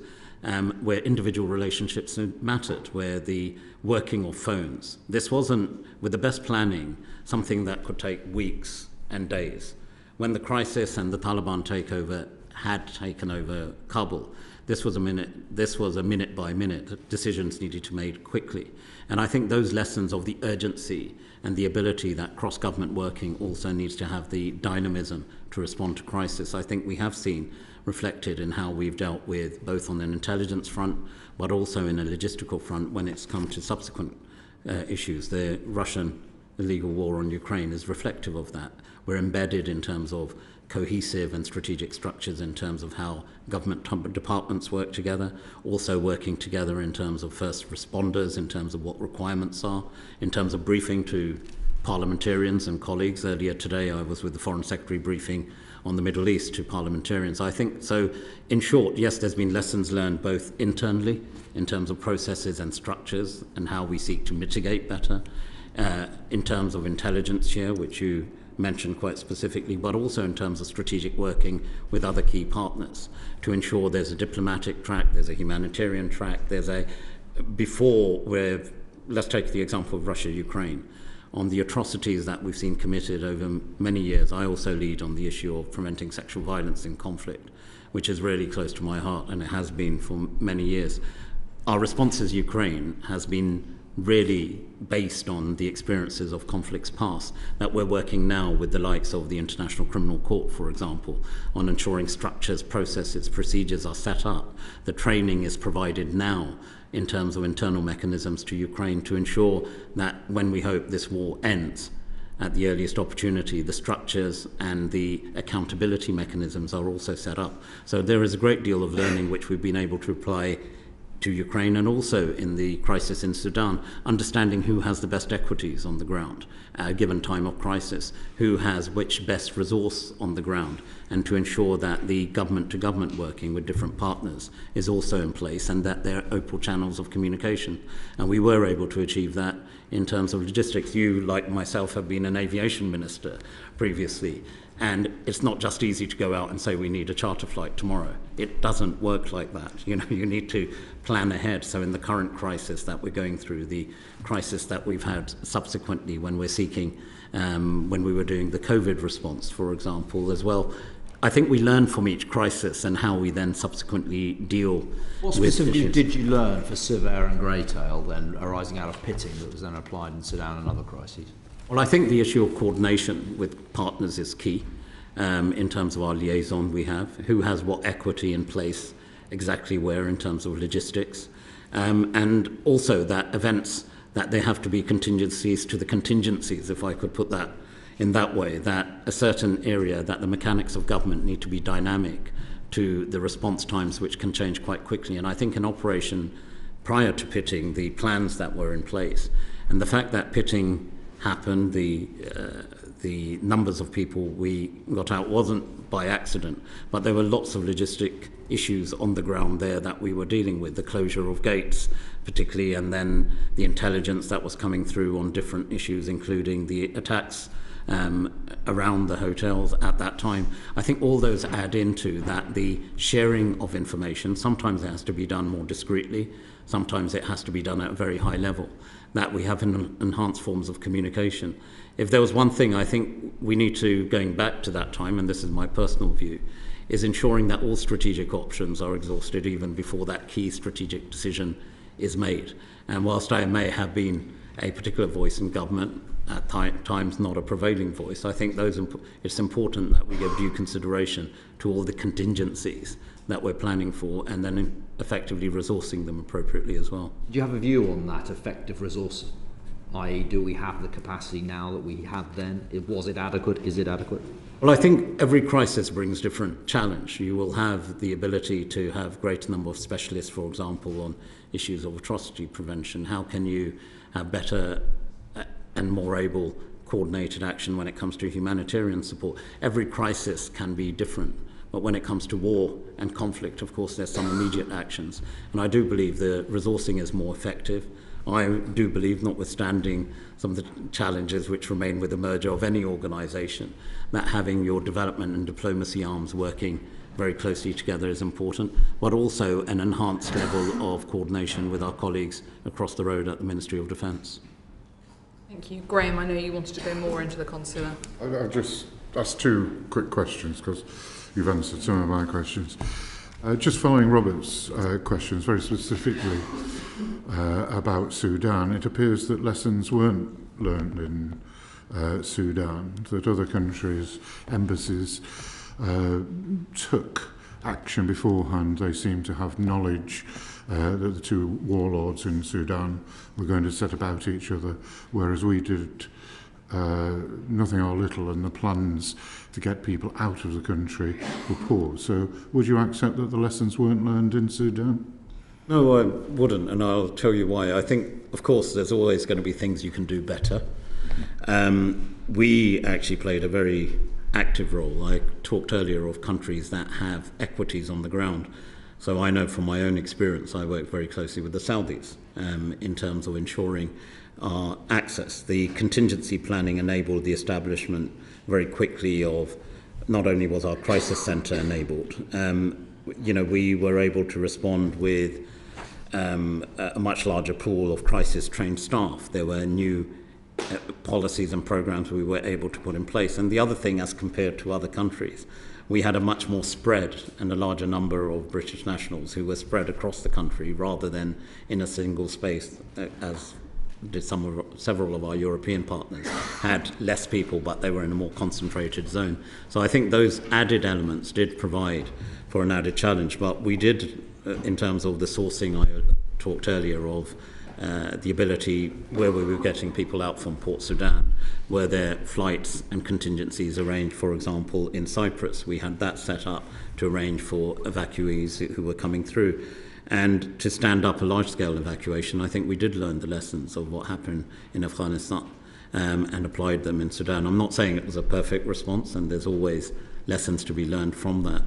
where individual relationships mattered, where the working of phones. This wasn't, with the best planning, something that could take weeks and days. When the crisis and the Taliban takeover had taken over Kabul, this was a minute by minute. Decisions needed to be made quickly. And I think those lessons of the urgency and the ability that cross-government working also needs to have the dynamism to respond to crisis, I think we have seen reflected in how we've dealt with both on an intelligence front, but also in a logistical front when it's come to subsequent issues. The Russian illegal war on Ukraine is reflective of that. We're embedded in terms of cohesive and strategic structures in terms of how government departments work together, also working together in terms of first responders, in terms of what requirements are, in terms of briefing to parliamentarians and colleagues. Earlier today I was with the Foreign Secretary briefing on the Middle East to parliamentarians. I think so. In short, yes, there's been lessons learned both internally in terms of processes and structures and how we seek to mitigate better, in terms of intelligence here, which you mentioned quite specifically, but also in terms of strategic working with other key partners to ensure there's a diplomatic track, there's a humanitarian track, let's take the example of Russia-Ukraine. On the atrocities that we've seen committed over many years, I also lead on the issue of preventing sexual violence in conflict, which is really close to my heart, and it has been for many years. Our response as Ukraine has been really based on the experiences of conflicts past, that we're working now with the likes of the International Criminal Court, for example, on ensuring structures, processes, procedures are set up. The training is provided now in terms of internal mechanisms to Ukraine to ensure that when we hope this war ends at the earliest opportunity, the structures and the accountability mechanisms are also set up. So there is a great deal of learning which we've been able to apply to Ukraine, and also in the crisis in Sudan, understanding who has the best equities on the ground at a given time of crisis, who has which best resource on the ground, and to ensure that the government-to-government working with different partners is also in place, and that there are open channels of communication. And we were able to achieve that in terms of logistics. You, like myself, have been an aviation minister previously, and it's not just easy to go out and say we need a charter flight tomorrow. It doesn't work like that. You know, you need to plan ahead. So in the current crisis that we're going through, the crisis that we've had subsequently when we're seeking, when we were doing the COVID response, for example, as well, I think we learn from each crisis and how we then subsequently deal with issues. What specifically did you learn for Civ-Air and Greytail then, arising out of pitting that was then applied in Sudan and other crises? Well, I think the issue of coordination with partners is key in terms of our liaison we have, who has what equity in place, exactly where in terms of logistics, and also that events, that there have to be contingencies to the contingencies, if I could put that in that way, that a certain area, that the mechanics of government need to be dynamic to the response times, which can change quite quickly. And I think in operation prior to pitting, the plans that were in place, and the fact that pitting happened, the numbers of people we got out wasn't by accident, but there were lots of logistic issues on the ground there that we were dealing with, the closure of gates particularly, and then the intelligence that was coming through on different issues, including the attacks around the hotels at that time. I think all those add into that the sharing of information, sometimes it has to be done more discreetly, sometimes it has to be done at a very high level, that we have enhanced forms of communication. If there was one thing I think we need to, going back to that time, and this is my personal view, is ensuring that all strategic options are exhausted even before that key strategic decision is made. And whilst I may have been a particular voice in government, at times not a prevailing voice, I think it's important that we give due consideration to all the contingencies that we're planning for, and then effectively resourcing them appropriately as well. Do you have a view on that effective resource? I.e., do we have the capacity now that we had then? Was it adequate? Is it adequate? Well, I think every crisis brings different challenge. You will have the ability to have greater number of specialists, for example, on issues of atrocity prevention. How can you have better and more able coordinated action when it comes to humanitarian support? Every crisis can be different. But when it comes to war and conflict, of course, there's some immediate actions. And I do believe the resourcing is more effective. I do believe, notwithstanding some of the challenges which remain with the merger of any organisation, that having your development and diplomacy arms working very closely together is important, but also an enhanced level of coordination with our colleagues across the road at the Ministry of Defence. Thank you. Graham, I know you wanted to go more into the consular. I'll just ask two quick questions because you've answered some of my questions. Just following Robert's questions very specifically about Sudan, it appears that lessons weren't learned in Sudan, that other countries' embassies took action beforehand. They seem to have knowledge that the two warlords in Sudan were going to set about each other, whereas we did nothing or little, and the plans to get people out of the country were poor. So would you accept that the lessons weren't learned in Sudan? No, I wouldn't, and I'll tell you why. I think, of course, there's always going to be things you can do better. We actually played a very active role. I talked earlier of countries that have equities on the ground. So I know from my own experience, I work very closely with the Saudis in terms of ensuring our access. The contingency planning enabled the establishment very quickly of, not only was our crisis centre enabled, we were able to respond with a much larger pool of crisis-trained staff. There were new policies and programs we were able to put in place. And the other thing, as compared to other countries, we had a much more spread and a larger number of British nationals who were spread across the country rather than in a single space, as did several of our European partners, had less people, but they were in a more concentrated zone. So I think those added elements did provide for an added challenge. But we did, in terms of the sourcing I talked earlier of, the ability where we were getting people out from Port Sudan, were there flights and contingencies arranged, for example, in Cyprus. We had that set up to arrange for evacuees who were coming through. And to stand up a large-scale evacuation, I think we did learn the lessons of what happened in Afghanistan and applied them in Sudan. I'm not saying it was a perfect response, and there's always lessons to be learned from that.